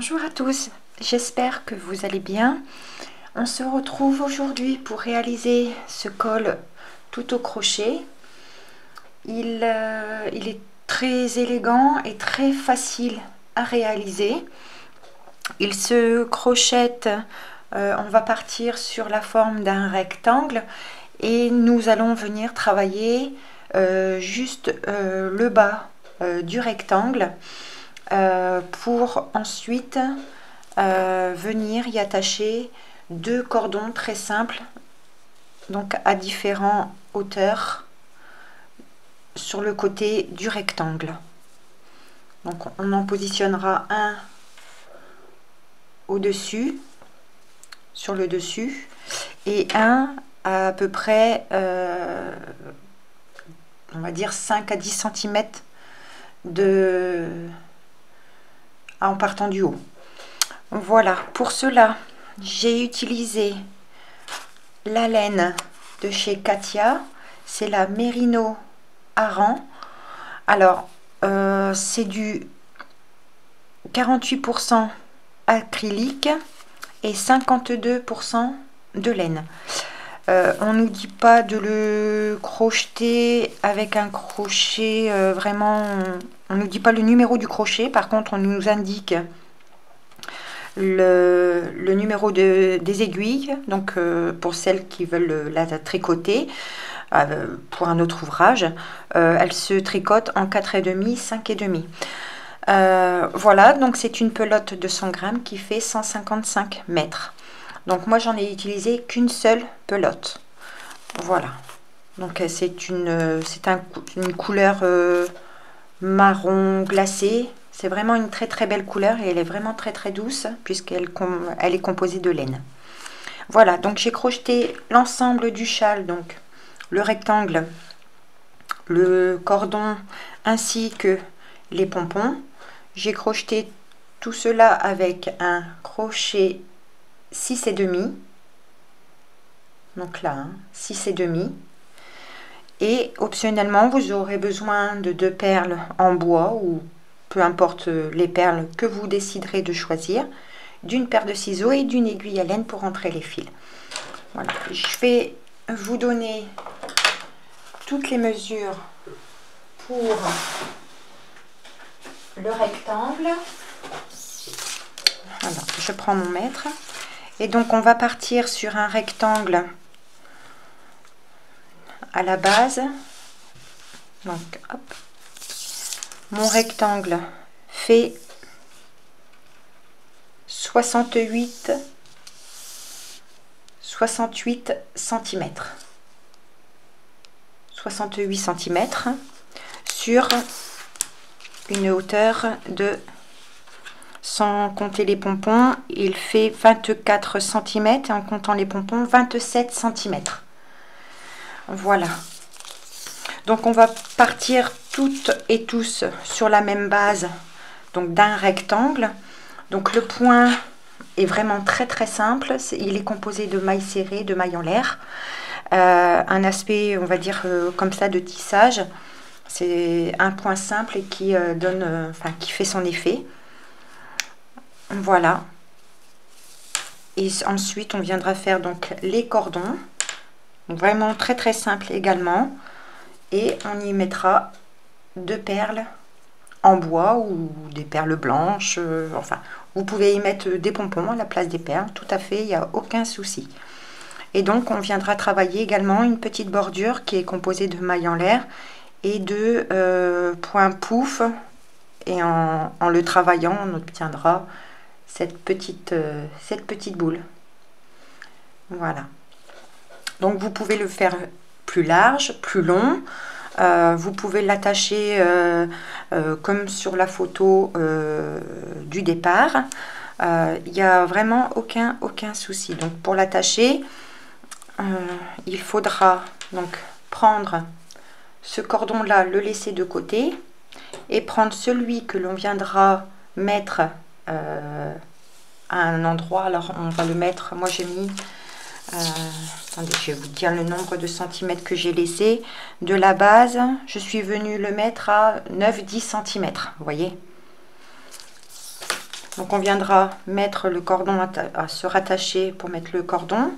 Bonjour à tous, j'espère que vous allez bien. On se retrouve aujourd'hui pour réaliser ce col tout au crochet. Il est très élégant et très facile à réaliser. Il se crochette, on va partir sur la forme d'un rectangle et nous allons venir travailler juste le bas du rectangle pour ensuite venir y attacher deux cordons très simples, donc à différentes hauteurs sur le côté du rectangle. Donc on en positionnera un au-dessus, sur le dessus, et un à peu près on va dire 5 à 10 cm en partant du haut. Voilà, pour cela j'ai utilisé la laine de chez Katia, c'est la Merino Aran. Alors c'est du 48% acrylique et 52% de laine. On nous dit pas de le crocheter avec un crochet vraiment, on nous dit pas le numéro du crochet, par contre on nous indique le numéro des aiguilles, donc pour celles qui veulent la tricoter pour un autre ouvrage, elle se tricote en 4,5, 5,5. Voilà, donc c'est une pelote de 100 grammes qui fait 155 mètres. Donc moi j'en ai utilisé qu'une seule pelote. Voilà, donc c'est une couleur marron glacé. C'est vraiment une très très belle couleur et elle est vraiment très très douce puisqu'elle est composée de laine. Voilà, donc j'ai crocheté l'ensemble du châle, donc le rectangle, le cordon ainsi que les pompons. J'ai crocheté tout cela avec un crochet 6,5, donc là 6,5, et optionnellement vous aurez besoin de 2 perles en bois ou peu importe les perles que vous déciderez de choisir, d'une paire de ciseaux et d'une aiguille à laine pour entrer les fils. Voilà, je vais vous donner toutes les mesures pour le rectangle. Alors, je prends mon mètre et donc on va partir sur un rectangle à la base. Donc hop, mon rectangle fait 68 cm. 68 cm sur une hauteur de, sans compter les pompons, il fait 24 cm et en comptant les pompons 27 cm. Voilà, donc on va partir toutes et tous sur la même base, donc d'un rectangle. Donc le point est vraiment très très simple, il est composé de mailles serrées, de mailles en l'air, un aspect on va dire comme ça de tissage. C'est un point simple et qui donne, qui fait son effet. Voilà, et ensuite on viendra faire donc les cordons, donc vraiment très très simple également, et on y mettra 2 perles en bois ou des perles blanches, enfin vous pouvez y mettre des pompons à la place des perles, tout à fait, il n'y a aucun souci. Et donc on viendra travailler également une petite bordure qui est composée de mailles en l'air et de points pouf, et en le travaillant on obtiendra cette petite boule. Voilà, donc vous pouvez le faire plus large, plus long. Vous pouvez l'attacher comme sur la photo du départ. Il n'y a vraiment aucun souci. Donc pour l'attacher, il faudra donc prendre ce cordon là, le laisser de côté et prendre celui que l'on viendra mettre à un endroit. Alors on va le mettre, moi j'ai mis attendez, je vais vous dire le nombre de centimètres que j'ai laissé de la base. Je suis venue le mettre à 9-10 cm, vous voyez. Donc on viendra mettre le cordon à se rattacher pour mettre le cordon.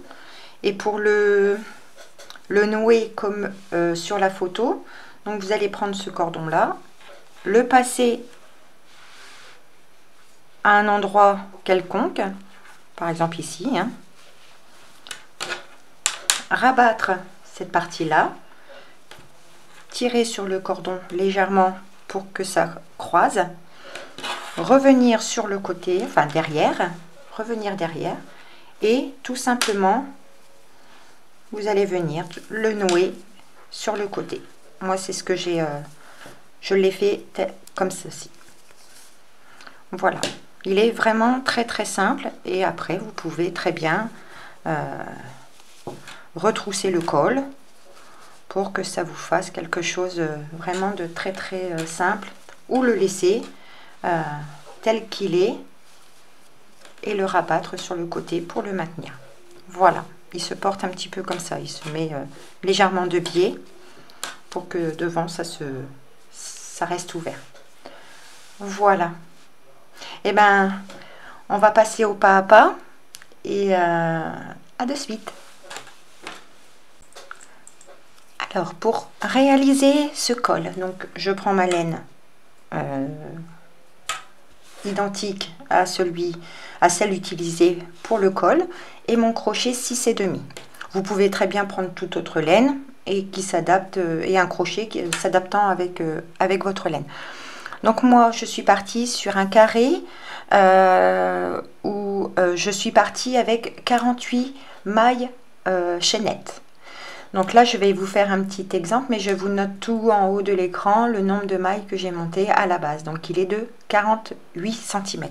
Et pour le nouer comme sur la photo, donc vous allez prendre ce cordon là, le passer à un endroit quelconque, par exemple ici, hein, rabattre cette partie là, tirer sur le cordon légèrement pour que ça croise, revenir sur le côté, enfin derrière, revenir derrière, et tout simplement vous allez venir le nouer sur le côté. Moi c'est ce que j'ai, je l'ai fait comme ceci. Voilà, il est vraiment très très simple, et après vous pouvez très bien retrousser le col pour que ça vous fasse quelque chose vraiment de très très simple, ou le laisser tel qu'il est et le rabattre sur le côté pour le maintenir. Voilà, il se porte un petit peu comme ça, il se met légèrement de biais pour que devant ça reste ouvert. Voilà. Et ben on va passer au pas à pas, et à de suite. Alors pour réaliser ce col, donc je prends ma laine identique à celle utilisée pour le col, et mon crochet 6,5. Vous pouvez très bien prendre toute autre laine et qui s'adapte, et un crochet s'adaptant avec votre laine. Donc moi je suis partie sur un carré où je suis partie avec 48 mailles chaînettes. Donc là je vais vous faire un petit exemple, mais je vous note tout en haut de l'écran, le nombre de mailles que j'ai monté à la base. Donc il est de 48 cm.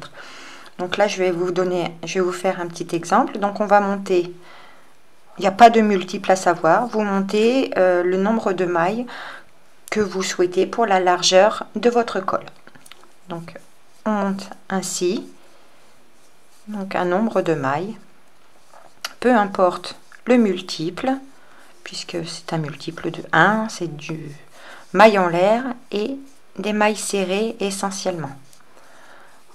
Donc là je vais vous faire un petit exemple. Donc on va monter, il n'y a pas de multiple à savoir, vous montez le nombre de mailles que vous souhaitez pour la largeur de votre col. Donc on monte ainsi, donc un nombre de mailles, peu importe le multiple, puisque c'est un multiple de 1, c'est du maille en l'air et des mailles serrées essentiellement.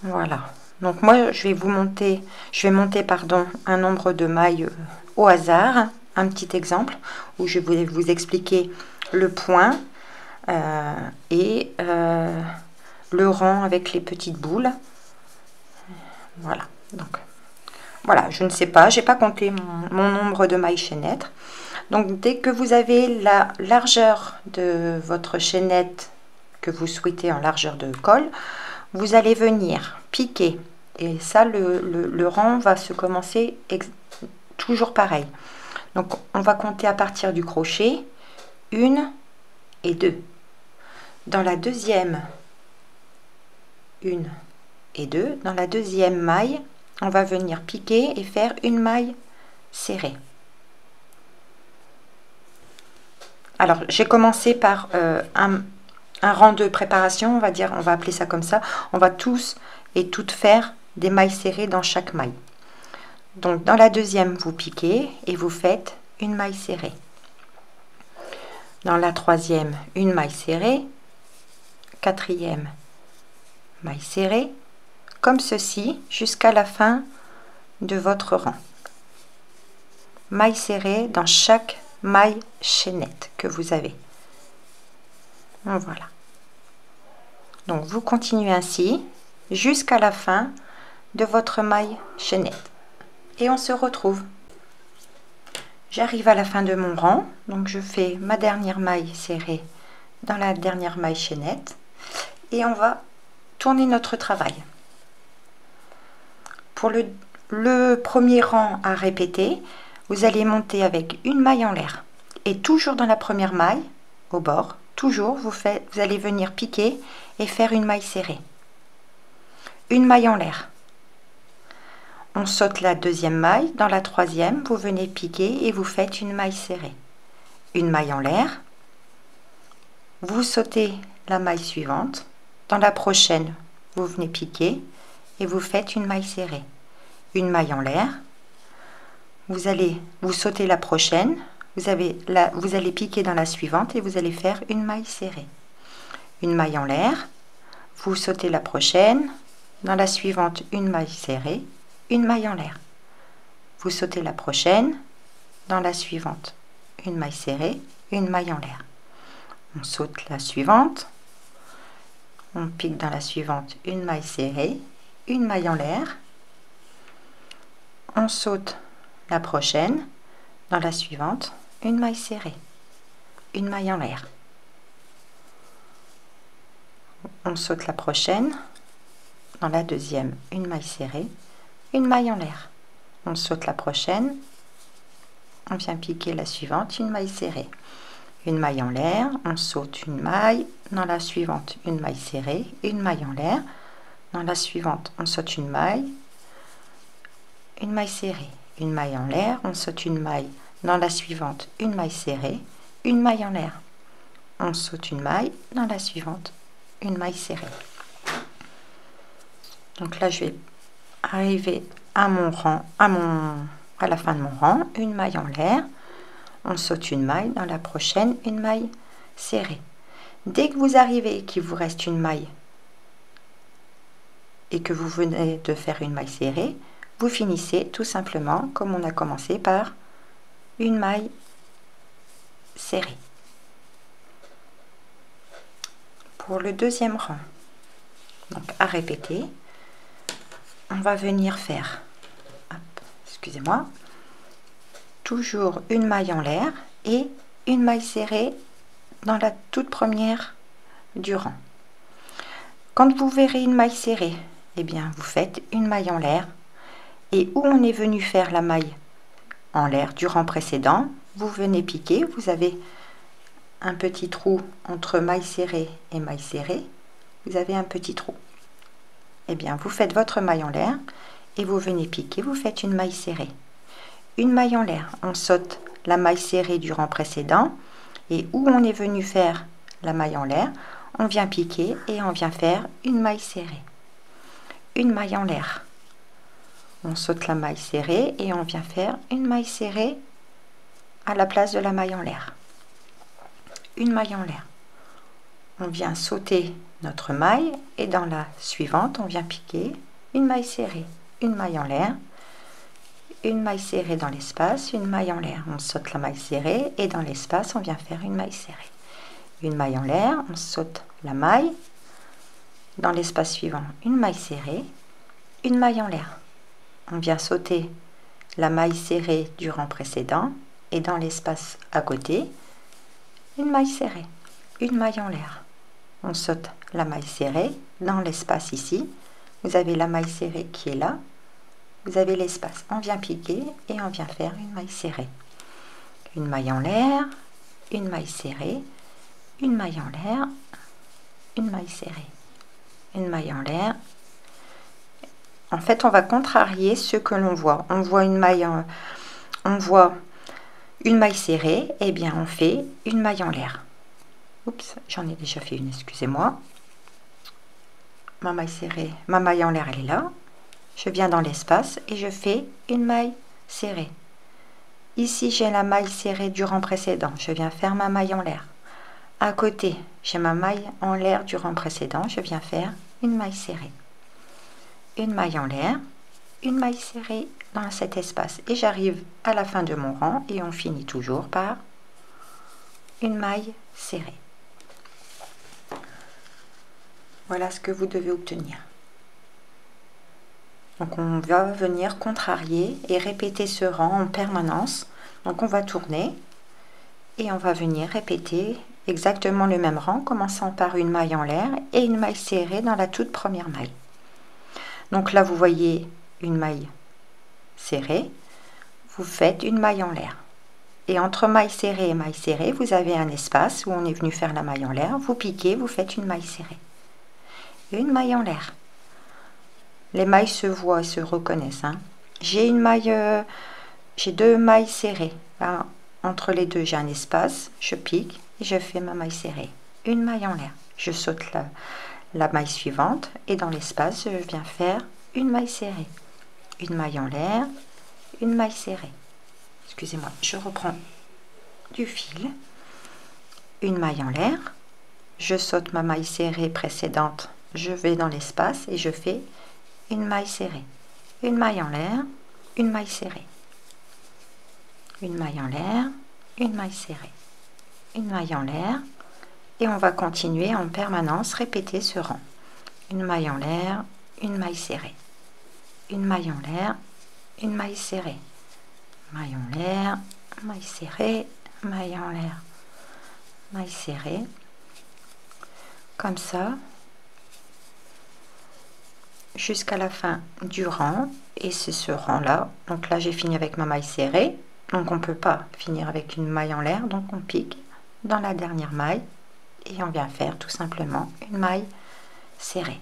Voilà, donc moi je vais monter un nombre de mailles au hasard, un petit exemple où je vais vous expliquer le point et le rang avec les petites boules. Voilà, donc voilà, je ne sais pas, j'ai pas compté mon nombre de mailles chaînettes. Donc dès que vous avez la largeur de votre chaînette que vous souhaitez en largeur de col, vous allez venir piquer, et ça le rang va se commencer toujours pareil. Donc on va compter à partir du crochet 1 et 2. Dans la deuxième 1 et 2, dans la deuxième maille, on va venir piquer et faire une maille serrée. Alors j'ai commencé par un rang de préparation, on va appeler ça comme ça. On va tous et toutes faire des mailles serrées dans chaque maille. Donc dans la deuxième, vous piquez et vous faites une maille serrée. Dans la troisième, une maille serrée. Quatrième, maille serrée, comme ceci, jusqu'à la fin de votre rang. Maille serrée dans chaque maille chaînette que vous avez. Voilà. Donc vous continuez ainsi jusqu'à la fin de votre maille chaînette. Et on se retrouve. J'arrive à la fin de mon rang, donc je fais ma dernière maille serrée dans la dernière maille chaînette, et on va tourner notre travail. Pour le premier rang à répéter, vous allez monter avec une maille en l'air, et toujours dans la première maille au bord, toujours vous allez venir piquer et faire une maille serrée, une maille en l'air. On saute la deuxième maille, dans la troisième vous venez piquer et vous faites une maille serrée, une maille en l'air, vous sautez la maille suivante, dans la prochaine vous venez piquer et vous faites une maille serrée, une maille en l'air, vous sautez la prochaine, vous allez piquer dans la suivante et vous allez faire une maille serrée, une maille en l'air, vous sautez la prochaine, dans la suivante une maille serrée, une maille en l'air. Vous sautez la prochaine, dans la suivante une maille serrée, une maille en l'air. On saute la suivante, on pique dans la suivante une maille serrée, une maille en l'air. On saute la prochaine, dans la suivante une maille serrée, une maille en l'air. On saute la prochaine, dans la deuxième une maille serrée, une maille en l'air. On saute la prochaine, on vient piquer la suivante, une maille serrée, une maille en l'air, on saute une maille, dans la suivante une maille serrée, une maille en l'air, dans la suivante on saute une maille serrée, une maille en l'air, on saute une maille, dans la suivante une maille serrée, une maille en l'air, on saute une maille, dans la suivante une maille serrée. Donc là je vais arriver à mon rang, à la fin de mon rang, une maille en l'air, on saute une maille, dans la prochaine une maille serrée. Dès que vous arrivez qu'il vous reste une maille et que vous venez de faire une maille serrée, vous finissez tout simplement comme on a commencé par une maille serrée. Pour le deuxième rang, donc à répéter, on va venir faire, excusez-moi, toujours une maille en l'air et une maille serrée dans la toute première du rang. Quand vous verrez une maille serrée, eh bien vous faites une maille en l'air, et où on est venu faire la maille en l'air du rang précédent, vous venez piquer, vous avez un petit trou entre maille serrée et maille serrée, vous avez un petit trou. Eh bien vous faites votre maille en l'air et vous venez piquer, vous faites une maille serrée. Une maille en l'air, on saute la maille serrée du rang précédent, et où on est venu faire la maille en l'air, on vient piquer et on vient faire une maille serrée. Une maille en l'air, on saute la maille serrée et on vient faire une maille serrée à la place de la maille en l'air. Une maille en l'air, on vient sauter notre maille et dans la suivante on vient piquer une maille serrée, une maille en l'air, une maille serrée dans l'espace, une maille en l'air, on saute la maille serrée et dans l'espace on vient faire une maille serrée. Une maille en l'air, on saute la maille, dans l'espace suivant une maille serrée, une maille en l'air, on vient sauter la maille serrée du rang précédent et dans l'espace à côté une maille serrée, une maille en l'air, on saute la maille serrée dans l'espace ici, vous avez la maille serrée qui est là, vous avez l'espace, on vient piquer et on vient faire une maille serrée, une maille en l'air, une maille serrée, une maille en l'air, une maille serrée, une maille en l'air. En fait on va contrarier ce que l'on voit, on voit une maille serrée, et bien on fait une maille en l'air. Oups, j'en ai déjà fait une, excusez-moi. Ma maille serrée, ma maille en l'air elle est là, je viens dans l'espace et je fais une maille serrée. Ici j'ai la maille serrée du rang précédent, je viens faire ma maille en l'air. À côté j'ai ma maille en l'air du rang précédent, je viens faire une maille serrée. Une maille en l'air, une maille serrée dans cet espace et j'arrive à la fin de mon rang et on finit toujours par une maille serrée. Voilà ce que vous devez obtenir. Donc on va venir contrarier et répéter ce rang en permanence. Donc on va tourner et on va venir répéter exactement le même rang, commençant par une maille en l'air et une maille serrée dans la toute première maille. Donc là vous voyez une maille serrée, vous faites une maille en l'air. Et entre maille serrée et maille serrée, vous avez un espace où on est venu faire la maille en l'air, vous piquez, vous faites une maille serrée. Une maille en l'air. Les mailles se voient et se reconnaissent. Hein. J'ai une maille, j'ai deux mailles serrées. Là, entre les deux, j'ai un espace. Je pique et je fais ma maille serrée. Une maille en l'air. Je saute la maille suivante et dans l'espace, je viens faire une maille serrée. Une maille en l'air, une maille serrée. Excusez-moi, je reprends du fil. Une maille en l'air. Je saute ma maille serrée précédente. Je vais dans l'espace et je fais une maille serrée, une maille en l'air, une maille serrée, une maille en l'air, une maille serrée, une maille en l'air, et on va continuer en permanence, répéter ce rang. Une maille en l'air, une maille serrée, une maille en l'air, une maille serrée, maille en l'air, maille serrée, maille en l'air, maille serrée, comme ça, jusqu'à la fin du rang. Et c'est ce rang là, donc là j'ai fini avec ma maille serrée, donc on peut pas finir avec une maille en l'air, donc on pique dans la dernière maille et on vient faire tout simplement une maille serrée.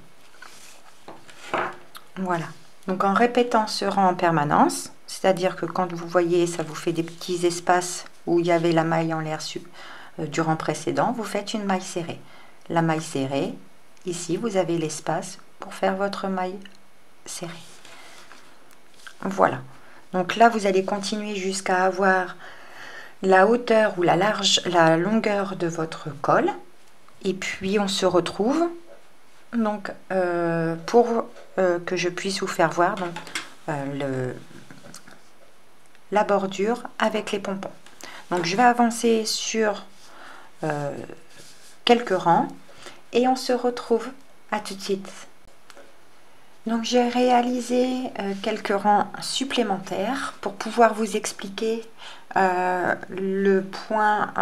Voilà, donc en répétant ce rang en permanence, c'est à dire que quand vous voyez ça vous fait des petits espaces où il y avait la maille en l'air du rang précédent, vous faites une maille serrée. La maille serrée, ici vous avez l'espace pour faire votre maille serrée. Voilà, donc là vous allez continuer jusqu'à avoir la hauteur ou la longueur de votre col, et puis on se retrouve donc pour que je puisse vous faire voir donc la bordure avec les pompons. Donc je vais avancer sur quelques rangs et on se retrouve à tout de suite. Donc j'ai réalisé quelques rangs supplémentaires pour pouvoir vous expliquer le point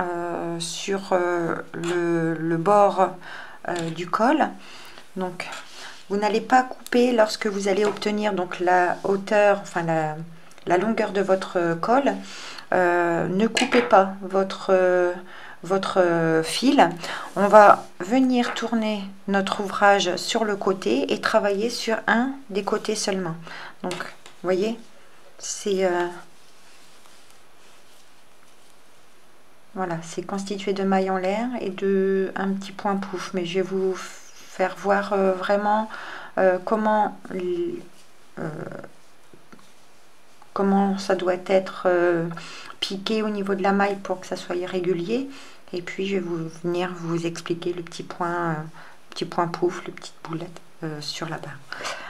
sur le bord du col. Donc vous n'allez pas couper lorsque vous allez obtenir donc la hauteur, enfin la longueur de votre col. Ne coupez pas votre fil. On va venir tourner notre ouvrage sur le côté et travailler sur un des côtés seulement. Donc vous voyez, c'est voilà, c'est constitué de mailles en l'air et de un petit point pouf, mais je vais vous faire voir vraiment comment ça doit être piqué au niveau de la maille pour que ça soit irrégulier. Et puis je vais venir vous expliquer le petit point pouf, le petite boulette sur la barre.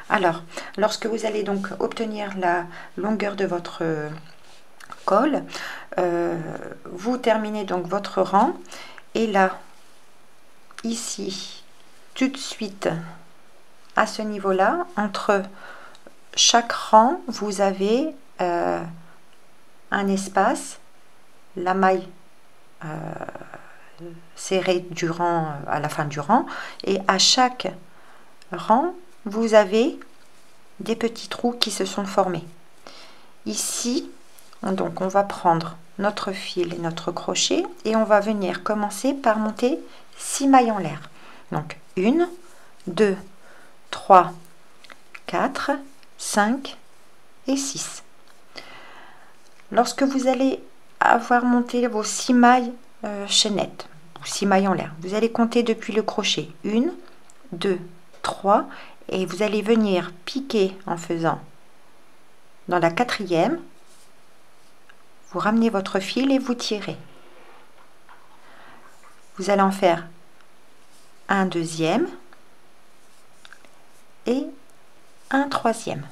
Alors, lorsque vous allez donc obtenir la longueur de votre col, vous terminez donc votre rang, et là, ici, tout de suite, à ce niveau-là, entre chaque rang, vous avez un espace, la maille serrée du rang à la fin du rang, et à chaque rang vous avez des petits trous qui se sont formés. Ici donc on va prendre notre fil et notre crochet et on va venir commencer par monter 6 mailles en l'air. Donc 1, 2, 3, 4, 5 et 6. Lorsque vous allez avoir monté vos 6 mailles chaînettes, ou 6 mailles en l'air, vous allez compter depuis le crochet 1, 2, 3, et vous allez venir piquer en faisant dans la quatrième, vous ramenez votre fil et vous tirez. Vous allez en faire un deuxième et un troisième.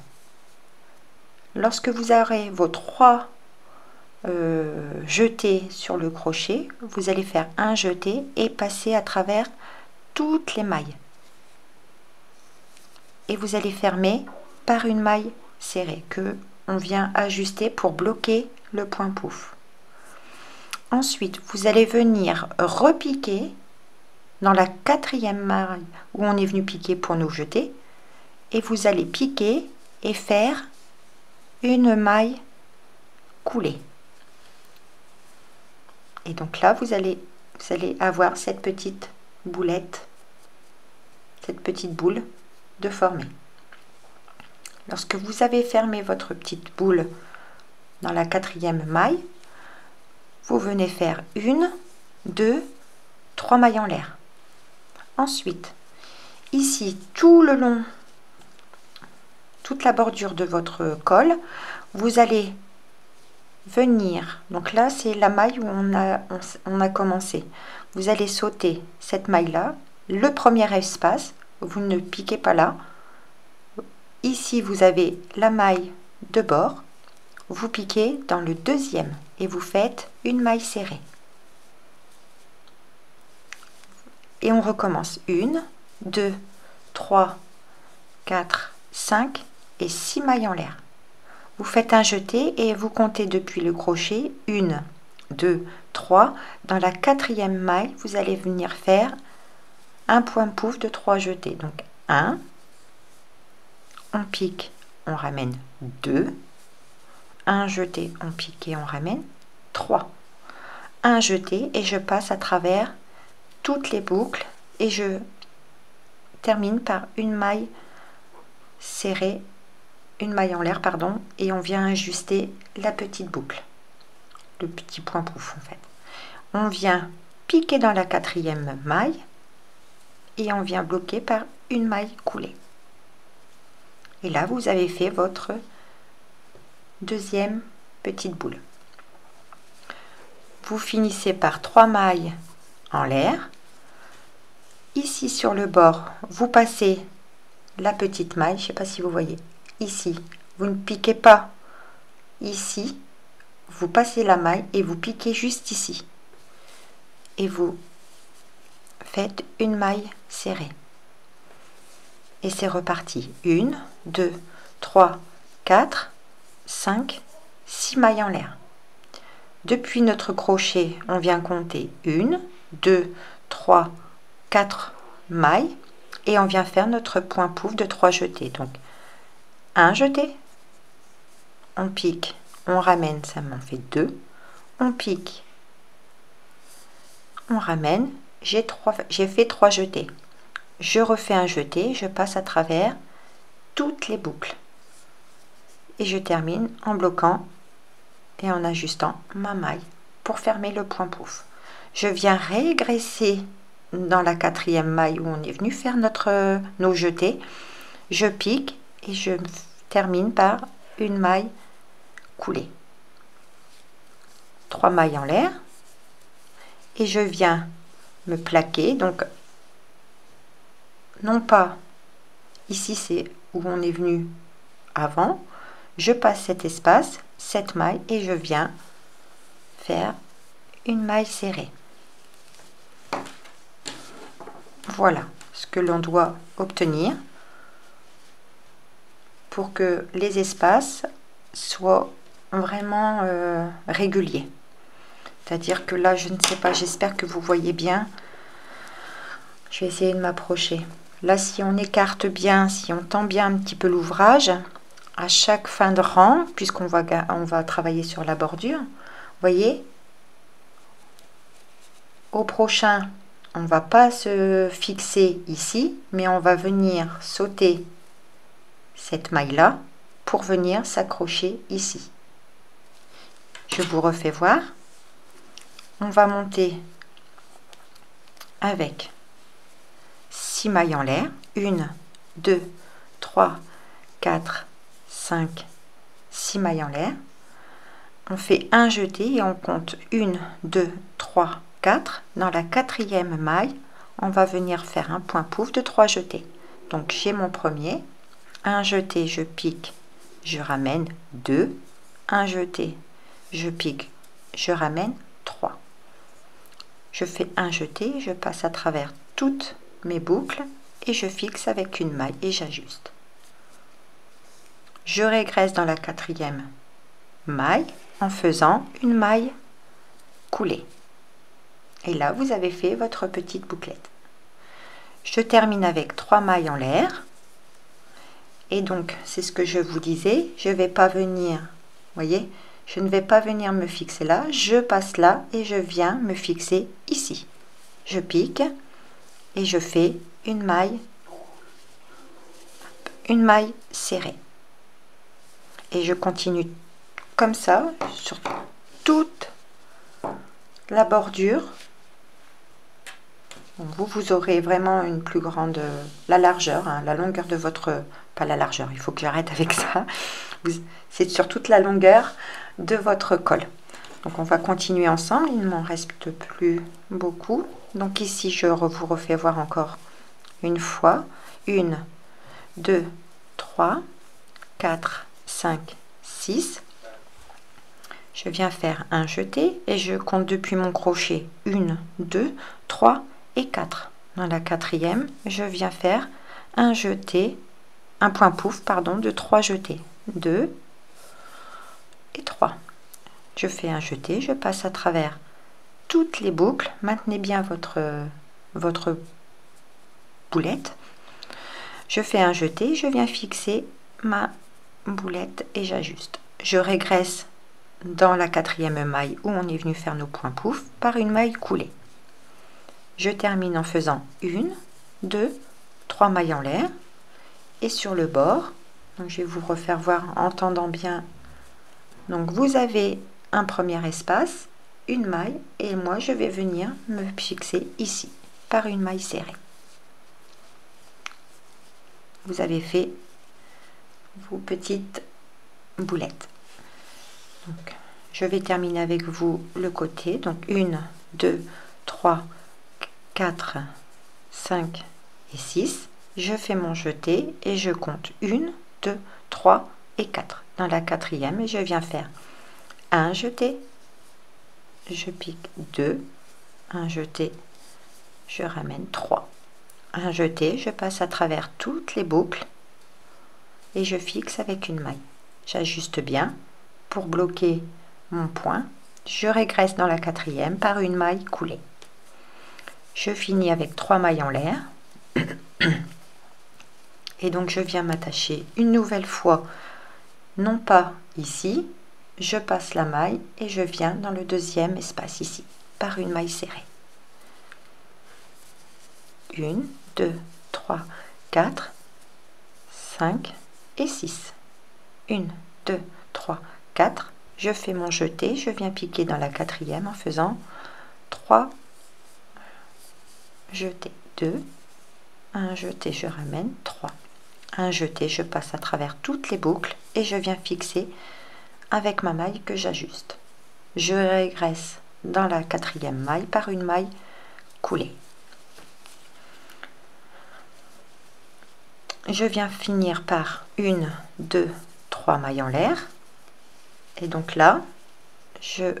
Lorsque vous aurez vos 3 jetés sur le crochet, vous allez faire un jeté et passer à travers toutes les mailles. Et vous allez fermer par une maille serrée que on vient ajuster pour bloquer le point pouf. Ensuite, vous allez venir repiquer dans la quatrième maille où on est venu piquer pour nous jeter, et vous allez piquer et faire une maille coulée. Et donc là, vous allez avoir cette petite boulette, cette petite boule de former. Lorsque vous avez fermé votre petite boule dans la quatrième maille, vous venez faire 1, 2, 3 mailles en l'air. Ensuite, ici, tout le long, toute la bordure de votre col, vous allez venir, donc là c'est la maille où on a commencé, vous allez sauter cette maille là, le premier espace, vous ne piquez pas là, ici vous avez la maille de bord, vous piquez dans le deuxième et vous faites une maille serrée. Et on recommence 1, 2, 3, 4, 5 et 6 mailles en l'air. Vous faites un jeté et vous comptez depuis le crochet 1, 2, 3. Dans la quatrième maille, vous allez venir faire un point pouf de 3 jetés. Donc 1, on pique, on ramène 2, un jeté, on pique et on ramène 3. Un jeté et je passe à travers toutes les boucles et je termine par une maille serrée, une maille en l'air, pardon, et on vient ajuster la petite boucle, le petit point pouf en fait. On vient piquer dans la quatrième maille et on vient bloquer par une maille coulée. Et là, vous avez fait votre deuxième petite boule. Vous finissez par 3 mailles en l'air. Ici sur le bord, vous passez la petite maille, je ne sais pas si vous voyez, ici, vous ne piquez pas ici, vous passez la maille et vous piquez juste ici. Et vous faites une maille serrée. Et c'est reparti. 1, 2, 3, 4, 5, 6 mailles en l'air. Depuis notre crochet, on vient compter 1, 2, 3, 4 mailles et on vient faire notre point pouf de 3 jetés. Donc, un jeté, on pique, on ramène, ça m'en fait 2, on pique, on ramène, j'ai fait 3 jetés. Je refais un jeté, je passe à travers toutes les boucles et je termine en bloquant et en ajustant ma maille pour fermer le point pouf. Je viens régresser dans la quatrième maille où on est venu faire nos jetés. Je pique et je termine par une maille coulée. 3 mailles en l'air et je viens me plaquer, donc non pas ici, c'est où on est venu avant, je passe cet espace, cette maille et je viens faire une maille serrée. Voilà ce que l'on doit obtenir pour que les espaces soient vraiment réguliers. C'est-à-dire que là, je ne sais pas, j'espère que vous voyez bien. Je vais essayer de m'approcher. Là, si on écarte bien, si on tend bien un petit peu l'ouvrage, à chaque fin de rang, puisqu'on va travailler sur la bordure, vous voyez, au prochain, on ne va pas se fixer ici, mais on va venir sauter cette maille-là pour venir s'accrocher ici. Je vous refais voir. On va monter avec 6 mailles en l'air, 1, 2, 3, 4, 5, 6 mailles en l'air. On fait un jeté et on compte 1, 2, 3, 4. Dans la quatrième maille, on va venir faire un point pouf de 3 jetés. Donc j'ai mon premier, un jeté, je pique, je ramène 2, un jeté, je pique, je ramène 3. Je fais un jeté, je passe à travers toutes mes boucles et je fixe avec une maille et j'ajuste. Je régresse dans la quatrième maille en faisant une maille coulée. Et là, vous avez fait votre petite bouclette. Je termine avec 3 mailles en l'air. Et donc, c'est ce que je vous disais, je ne vais pas venir, voyez, je ne vais pas venir me fixer là, je passe là et je viens me fixer ici. Je pique et je fais une maille serrée. Et je continue comme ça sur toute la bordure. Vous aurez vraiment une plus grande, la largeur, hein, la longueur de votre, pas la largeur, il faut que j'arrête avec ça, c'est sur toute la longueur de votre col. Donc on va continuer ensemble, il ne m'en reste plus beaucoup. Donc ici je vous refais voir encore une fois, 1, 2, 3, 4, 5, 6. Je viens faire un jeté et je compte depuis mon crochet 1, 2, 3 et 4. Dans la quatrième, je viens faire un jeté, un point pouf, pardon, de 3 jetés. 2 et 3. Je fais un jeté, je passe à travers toutes les boucles. Maintenez bien votre boulette. Je fais un jeté, je viens fixer ma boulette et j'ajuste. Je régresse dans la quatrième maille où on est venu faire nos points pouf par une maille coulée. Je termine en faisant 1, 2, 3 mailles en l'air et sur le bord, donc je vais vous refaire voir en tendant bien. Donc vous avez un premier espace, une maille et moi je vais venir me fixer ici par une maille serrée. Vous avez fait vos petites boulettes. Donc, je vais terminer avec vous le côté. Donc 1, 2, 3, 4, 5 et 6. Je fais mon jeté et je compte 1, 2, 3 et 4. Dans la quatrième, et je viens faire un jeté, je pique 2, un jeté, je ramène 3. Un jeté, je passe à travers toutes les boucles et je fixe avec une maille. J'ajuste bien pour bloquer mon point. Je régresse dans la quatrième par une maille coulée. Je finis avec 3 mailles en l'air et donc je viens m'attacher une nouvelle fois, non pas ici, je passe la maille et je viens dans le deuxième espace ici par une maille serrée. 1, 2, 3, 4, 5 et 6. 1, 2, 3, 4. Je fais mon jeté, je viens piquer dans la quatrième en faisant 3 jetés. 2, un jeté, je ramène 3. Un jeté, je passe à travers toutes les boucles et je viens fixer avec ma maille que j'ajuste. Je régresse dans la quatrième maille par une maille coulée. Je viens finir par 1, 2, 3 mailles en l'air et donc là je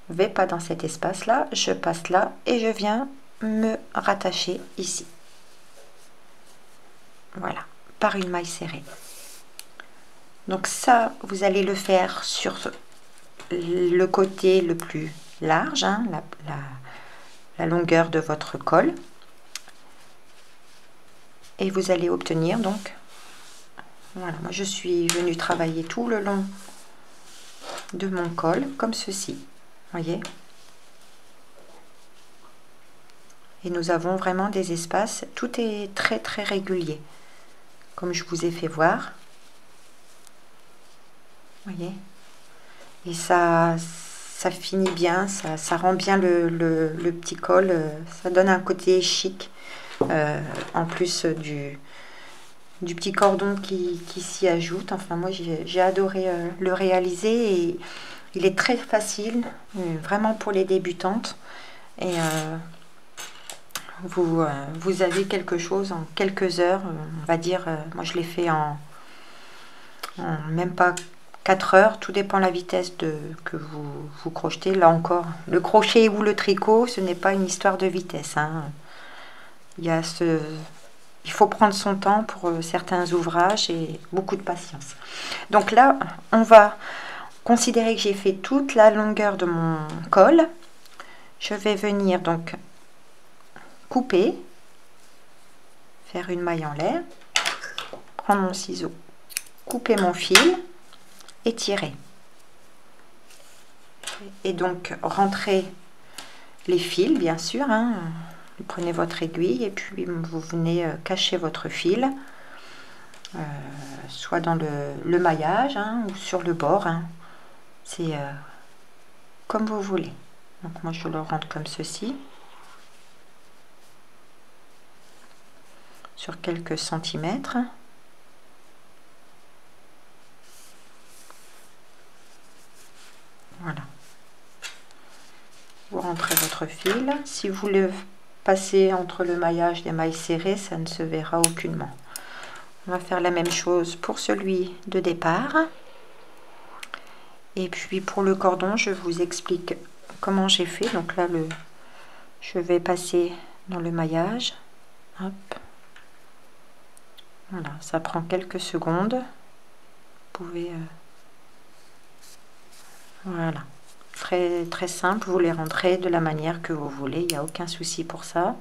vais pas dans cet espace là, je passe là et je viens me rattacher ici, voilà, par une maille serrée. Donc ça vous allez le faire sur le côté le plus large, hein, la longueur de votre col. Et vous allez obtenir donc, voilà, moi je suis venue travailler tout le long de mon col comme ceci, voyez. Et nous avons vraiment des espaces, tout est très très régulier, comme je vous ai fait voir, voyez. Et ça finit bien, ça rend bien le petit col, ça donne un côté chic. En plus du petit cordon qui s'y ajoute. Enfin moi j'ai adoré le réaliser et il est très facile, vraiment pour les débutantes, et vous avez quelque chose en quelques heures, on va dire. Moi je l'ai fait en même pas 4 heures, tout dépend de la vitesse que vous crochetez. Là encore, le crochet ou le tricot, ce n'est pas une histoire de vitesse, hein. Il faut prendre son temps pour certains ouvrages et beaucoup de patience. Donc là, on va considérer que j'ai fait toute la longueur de mon col. Je vais venir donc couper, faire une maille en l'air, prendre mon ciseau, couper mon fil et tirer. Et donc rentrer les fils, bien sûr, hein. Vous prenez votre aiguille et puis vous venez cacher votre fil, soit dans le maillage, hein, ou sur le bord, hein. C'est comme vous voulez. Donc moi je le rentre comme ceci, sur quelques centimètres. Voilà. Vous rentrez votre fil. Si vous le passez entre le maillage des mailles serrées, ça ne se verra aucunement. On va faire la même chose pour celui de départ. Et puis pour le cordon, je vous explique comment j'ai fait. Donc là, je vais passer dans le maillage. Hop. Voilà, ça prend quelques secondes. Vous pouvez... voilà. Très, très simple. Vous les rentrez de la manière que vous voulez. Il n'y a aucun souci pour ça.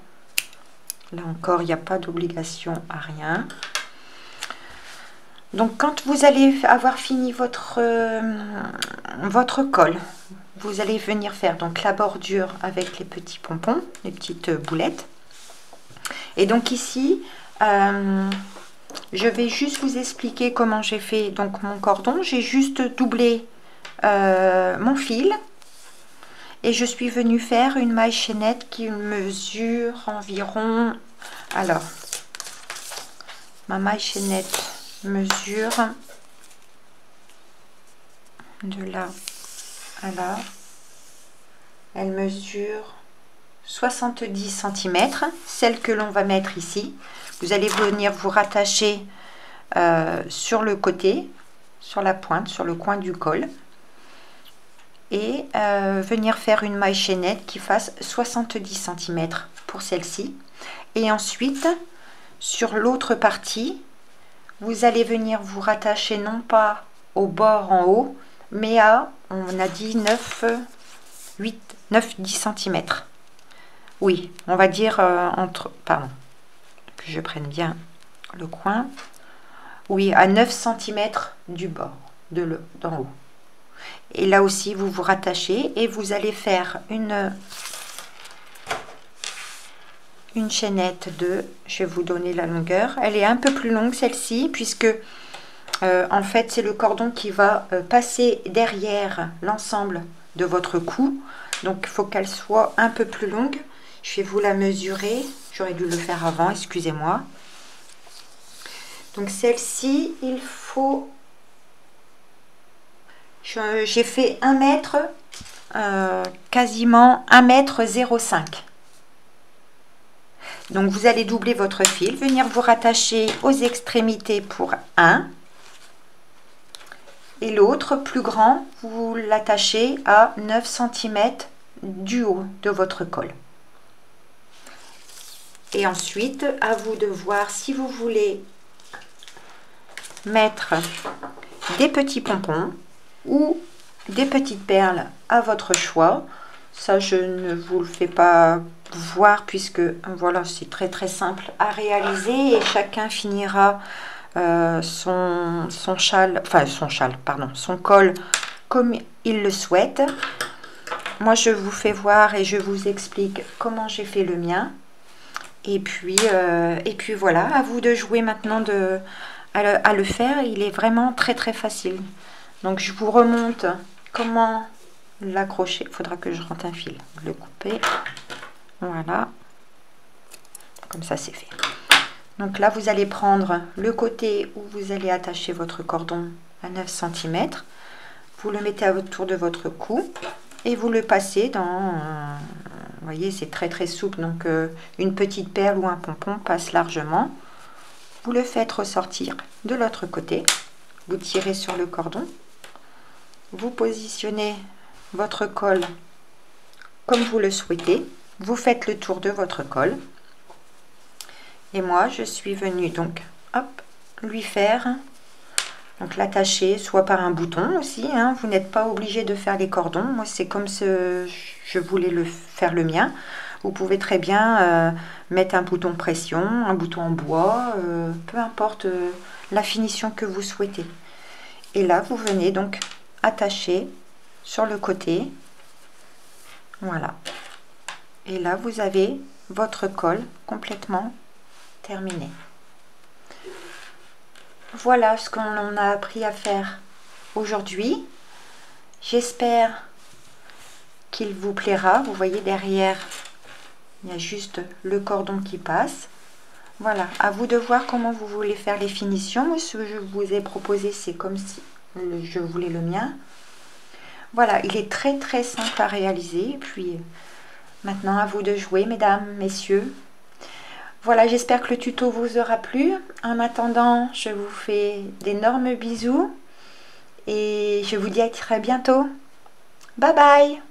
Là encore, il n'y a pas d'obligation à rien. Donc quand vous allez avoir fini votre col, vous allez venir faire donc la bordure avec les petits pompons, les petites boulettes. Et donc ici, je vais juste vous expliquer comment j'ai fait donc mon cordon. J'ai juste doublé mon fil et je suis venue faire une maille chaînette qui mesure environ... Alors, ma maille chaînette mesure de là à là, elle mesure 70 cm, celle que l'on va mettre ici. Vous allez venir vous rattacher sur le côté, sur la pointe, sur le coin du col, et venir faire une maille chaînette qui fasse 70 cm pour celle-ci. Et ensuite, sur l'autre partie, vous allez venir vous rattacher non pas au bord en haut, mais à, on a dit 9-10 cm. Oui, on va dire entre... Pardon, que je prenne bien le coin. Oui, à 9 cm du bord, d'en haut. Et là aussi, vous vous rattachez et vous allez faire une chaînette de... Je vais vous donner la longueur. Elle est un peu plus longue celle-ci, puisque en fait, c'est le cordon qui va passer derrière l'ensemble de votre cou. Donc, il faut qu'elle soit un peu plus longue. Je vais vous la mesurer. J'aurais dû le faire avant, excusez-moi. Donc, celle-ci, il faut... J'ai fait 1 mètre, quasiment 1 mètre 05. Donc, vous allez doubler votre fil, venir vous rattacher aux extrémités pour 1. Et l'autre, plus grand, vous l'attachez à 9 cm du haut de votre col. Et ensuite, à vous de voir si vous voulez mettre des petits pompons ou des petites perles à votre choix. Ça, je ne vous le fais pas voir puisque voilà, c'est très très simple à réaliser et chacun finira son col comme il le souhaite. Moi, je vous fais voir et je vous explique comment j'ai fait le mien. Et puis voilà, à vous de jouer maintenant à le faire. Il est vraiment très très facile. Donc je vous remonte comment l'accrocher. Il faudra que je rentre un fil, le couper. Voilà, comme ça c'est fait. Donc là vous allez prendre le côté où vous allez attacher votre cordon à 9 cm. Vous le mettez autour de votre cou et vous le passez dans... vous voyez, c'est très très souple, donc une petite perle ou un pompon passe largement. Vous le faites ressortir de l'autre côté. Vous tirez sur le cordon. Vous positionnez votre col comme vous le souhaitez. Vous faites le tour de votre col. Et moi, je suis venue donc, hop, lui faire, donc l'attacher soit par un bouton aussi. Hein, vous n'êtes pas obligé de faire les cordons. Moi, c'est comme je voulais faire le mien. Vous pouvez très bien mettre un bouton pression, un bouton en bois, peu importe la finition que vous souhaitez. Et là, vous venez donc attacher sur le côté. Voilà. Et là, vous avez votre col complètement terminé. Voilà ce qu'on a appris à faire aujourd'hui. J'espère qu'il vous plaira. Vous voyez derrière, il y a juste le cordon qui passe. Voilà, à vous de voir comment vous voulez faire les finitions. Moi, ce que je vous ai proposé, c'est comme si je voulais le mien. Voilà, il est très très simple à réaliser. Et puis maintenant, à vous de jouer, mesdames, messieurs. Voilà, j'espère que le tuto vous aura plu. En attendant, je vous fais d'énormes bisous et je vous dis à très bientôt. Bye bye!